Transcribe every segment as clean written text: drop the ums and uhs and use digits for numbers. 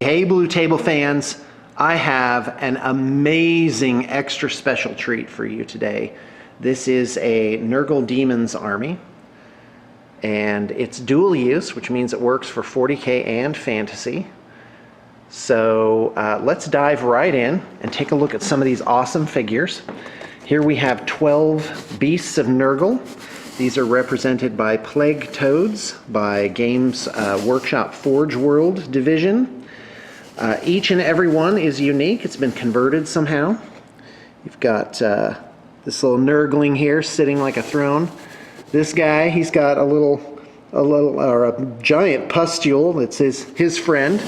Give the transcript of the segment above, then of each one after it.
Hey Blue Table fans, I have an amazing extra special treat for you today. This is a Nurgle Demon's army, and it's dual use, which means it works for 40k and fantasy. So let's dive right in and take a look at some of these awesome figures. Here we have 12 Beasts of Nurgle. These are represented by Plague Toads by Games Workshop Forge World Division. Each and every one is unique. It's been converted somehow. You've got this little Nurgling here sitting like a throne. This guy, he's got a giant pustule that's his friend.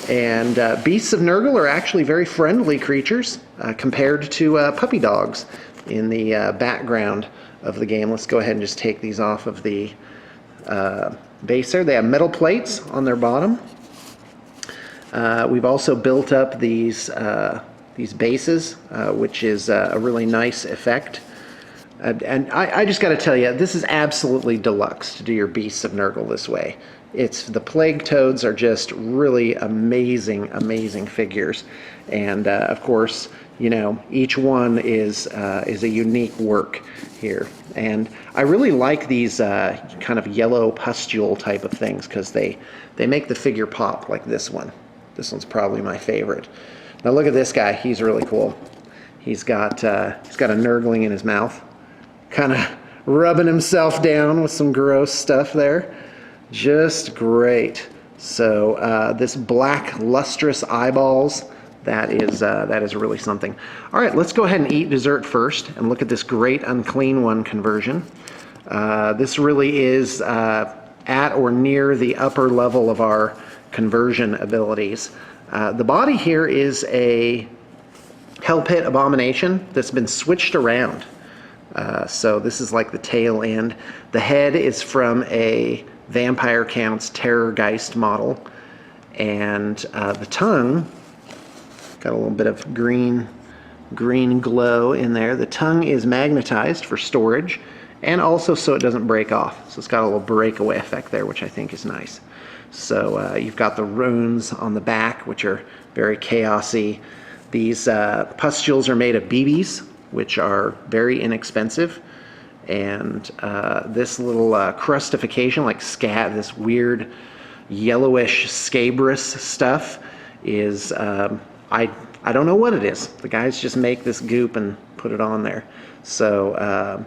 And Beasts of Nurgle are actually very friendly creatures compared to puppy dogs in the background of the game. Let's go ahead and just take these off of the base there. They have metal plates on their bottom. We've also built up these bases, which is a really nice effect. And I just got to tell you, this is absolutely deluxe to do your Beasts of Nurgle this way. The Plague Toads are just really amazing, amazing figures. And of course, you know, each one is a unique work here. And I really like these kind of yellow pustule type of things because they make the figure pop, like this one. This one's probably my favorite. Now look at this guy. He's really cool. He's got a Nurgling in his mouth, kind of rubbing himself down with some gross stuff there. Just great. So this black lustrous eyeballs, that is really something. All right, let's go ahead and eat dessert first and look at this great unclean one conversion. This really is at or near the upper level of our conversion abilities. The body here is a Hell Pit Abomination that's been switched around. So this is like the tail end. The head is from a Vampire Count's Terrorgeist model. And the tongue, got a little bit of green glow in there. The tongue is magnetized for storage and also so it doesn't break off. So it's got a little breakaway effect there, which I think is nice. So you've got the runes on the back, which are very chaosy. These pustules are made of BBs, which are very inexpensive. And this little crustification, like scat, this weird yellowish scabrous stuff is, I don't know what it is. The guys just make this goop and put it on there. So,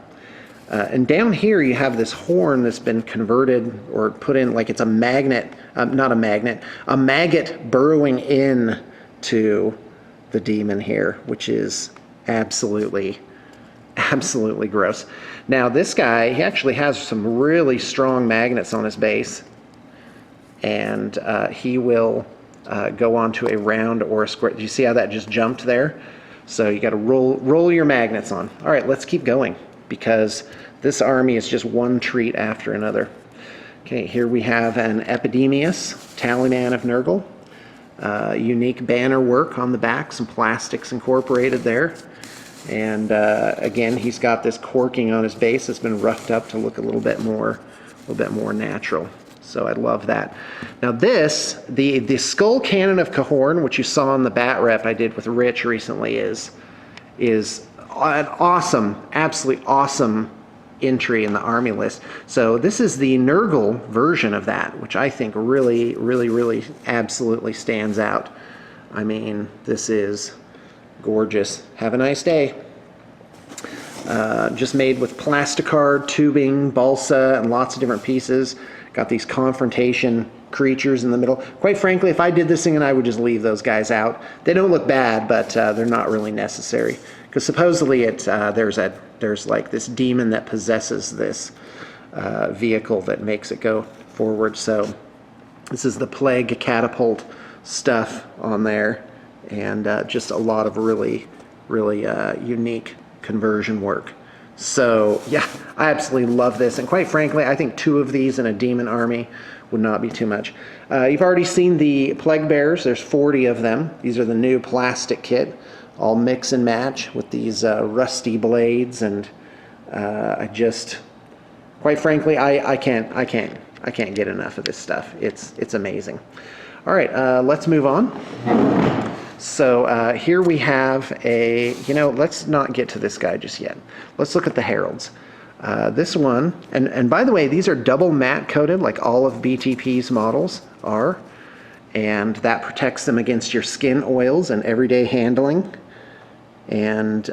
and down here you have this horn that's been converted or put in like it's a magnet, not a magnet, a maggot burrowing in to the demon here, which is absolutely gross. Now this guy, he actually has some really strong magnets on his base, and he will go onto a round or a square. Do you see how that just jumped there? So you got to roll your magnets on. All right, let's keep going, because this army is just one treat after another. Okay, here we have an Epidemius, Tallyman of Nurgle. Unique banner work on the back, some plastics incorporated there. And again, he's got this corking on his base that's been roughed up to look a little bit more natural. So I love that. Now this, the Skull Cannon of Cahorn, which you saw in the bat rep I did with Rich recently, is an awesome, absolutely awesome entry in the army list. So this is the Nurgle version of that, which I think really, really, really absolutely stands out. I mean, this is gorgeous. Have a nice day. Just made with plasticard, tubing, balsa, and lots of different pieces. Got these confrontation creatures in the middle. Quite frankly, if I did this thing, and I would just leave those guys out. They don't look bad, but they're not really necessary. Because supposedly there's like this demon that possesses this vehicle that makes it go forward. So this is the plague catapult stuff on there, and just a lot of really, really unique conversion work. So yeah, I absolutely love this, and quite frankly, I think 2 of these in a demon army would not be too much. You've already seen the plague bearers. There's 40 of them. These are the new plastic kit, all mix and match with these rusty blades, and quite frankly, I can't get enough of this stuff. It's amazing. All right, let's move on. So here we have a, let's not get to this guy just yet. Let's look at the heralds. This one, and by the way, these are double matte coated like all of BTP's models are, and that protects them against your skin oils and everyday handling. And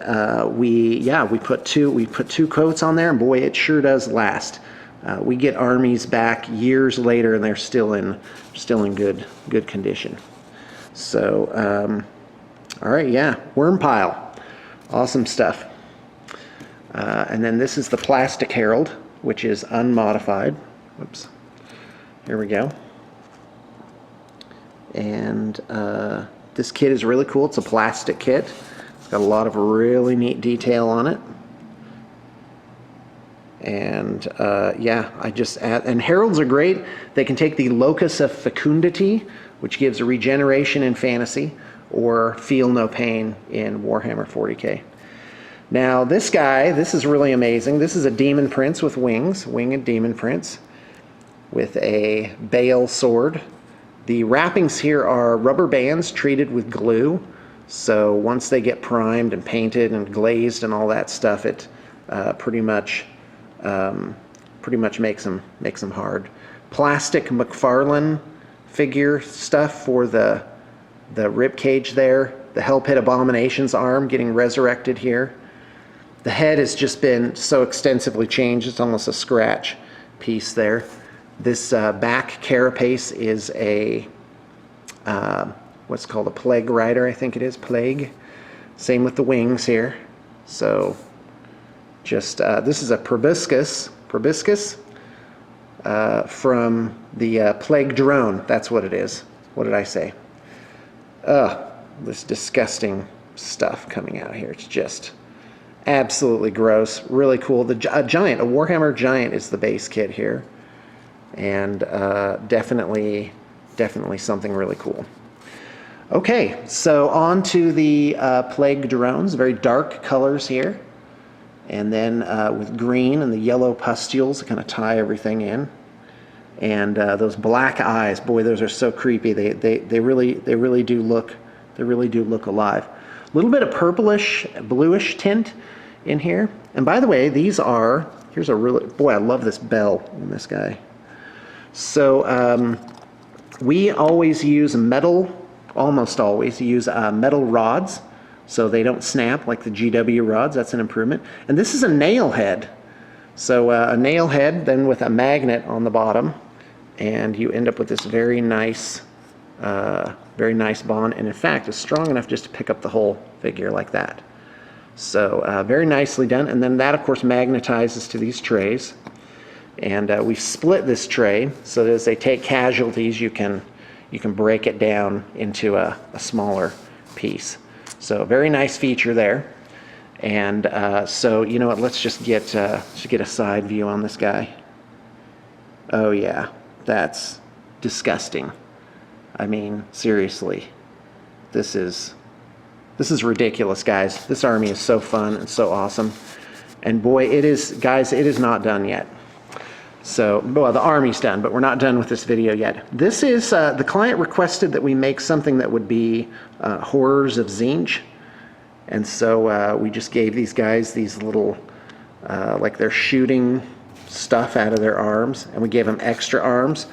we put two coats on there, and boy, it sure does last. We get armies back years later, and they're still in good condition. So, all right, yeah, worm pile, awesome stuff. And then this is the plastic herald, which is unmodified. Whoops, here we go. And this kit is really cool. It's a plastic kit. It's got a lot of really neat detail on it. And yeah, and heralds are great. They can take the locus of fecundity, which gives a regeneration in fantasy, or feel no pain in Warhammer 40k. Now this guy, this is really amazing. This is a demon prince with wings, winged demon prince, with a bale sword. The wrappings here are rubber bands treated with glue. So once they get primed and painted and glazed and all that stuff, it pretty much makes them hard. Plastic McFarlane figure stuff for the rib cage there. The Hell Pit Abomination's arm getting resurrected here. The head has just been so extensively changed, it's almost a scratch piece there. This back carapace is a what's called a plague rider, I think it is, plague. Same with the wings here. So just this is a proboscis from the plague drone. That's what it is. What did I say? This disgusting stuff coming out here. It's just absolutely gross. Really cool. A giant, a Warhammer giant is the base kit here, and definitely something really cool. Okay, so on to the plague drones. Very dark colors here, and then with green and the yellow pustules to kind of tie everything in. And those black eyes, boy, those are so creepy. They really do look alive. A little bit of purplish, bluish tint in here. And by the way, here's a really, boy, I love this bell in this guy. So we always use almost always use metal rods, so they don't snap like the GW rods. That's an improvement. And this is a nail head. So a nail head then with a magnet on the bottom, and you end up with this very nice bond, and in fact it's strong enough just to pick up the whole figure like that. So very nicely done. And then that of course magnetizes to these trays, and we've split this tray so that as they take casualties you can break it down into a smaller piece. So very nice feature there. And so you know what, let's just get a side view on this guy. Oh yeah, that's disgusting. I mean, seriously, this is ridiculous, guys. This army is so fun and so awesome. And boy, it is not done yet. So, well, the army's done, but we're not done with this video yet. This is, the client requested that we make something that would be Horrors of Zinc. And so we just gave these guys these little, like they're shooting stuff out of their arms, and we gave them extra arms.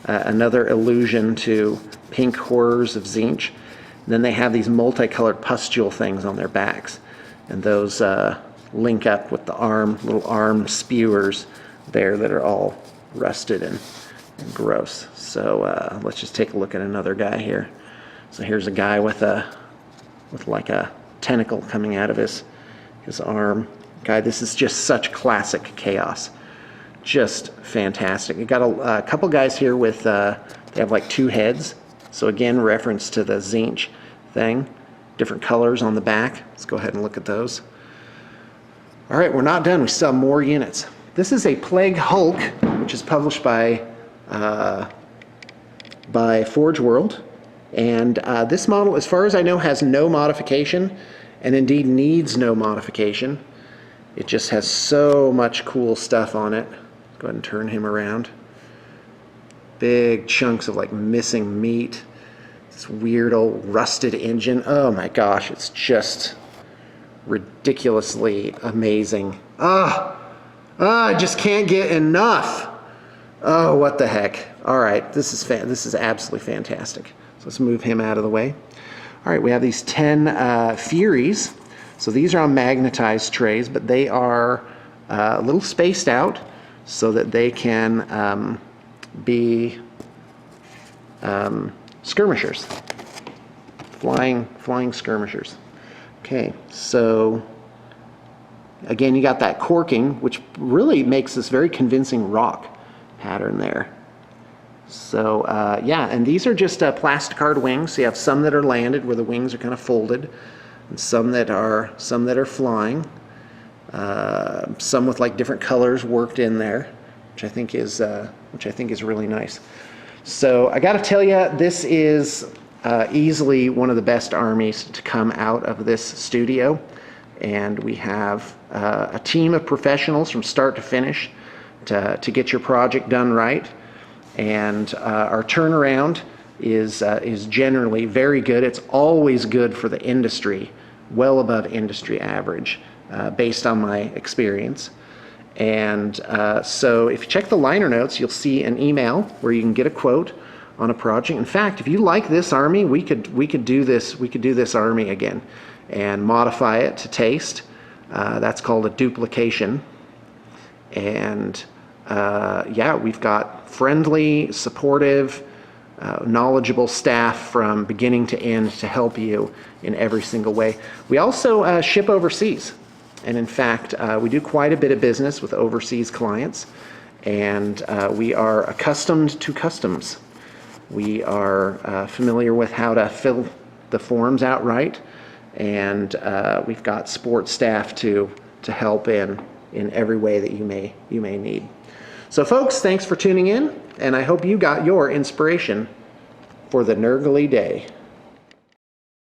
Another allusion to pink Horrors of Zinc. Then they have these multicolored pustule things on their backs, and those link up with the little arm spewers there that are all rusted and gross. So let's just take a look at another guy here. So here's a guy with like a tentacle coming out of his arm. Guy, this is just such classic chaos. Just fantastic. You got a couple guys here with they have like two heads. So again, reference to the Zinc thing. Different colors on the back. Let's go ahead and look at those. All right, we're not done. We still have more units. This is a Plague Hulk, which is published by Forge World. And this model, as far as I know, has no modification, and indeed needs no modification. It just has so much cool stuff on it. Go ahead and turn him around. big chunks of like missing meat. This weird old rusted engine. Oh my gosh, it's just ridiculously amazing. I just can't get enough. Oh, what the heck. All right, this is absolutely fantastic. So let's move him out of the way. All right, we have these 10 Furies. So these are on magnetized trays, but they are a little spaced out so that they can be skirmishers, flying skirmishers. Okay, so again, you got that corking, which really makes this very convincing rock pattern there. So yeah, and these are just plasticard wings. So you have some that are landed where the wings are kind of folded, and some that are flying. Some with like different colors worked in there, which I think is really nice. So I got to tell you, this is easily one of the best armies to come out of this studio, and we have a team of professionals from start to finish to get your project done right. And our turnaround is generally very good. It's always good for the industry, well above industry average, based on my experience. And so if you check the liner notes, you'll see an email where you can get a quote on a project. In fact, if you like this army, we could do this army again and modify it to taste. That's called a duplication. And yeah, we've got friendly, supportive, knowledgeable staff from beginning to end to help you in every single way. We also ship overseas. And in fact, we do quite a bit of business with overseas clients, and we are accustomed to customs. We are familiar with how to fill the forms out right, and we've got support staff to help in every way that you may need. So folks, thanks for tuning in, and I hope you got your inspiration for the Nurgle day.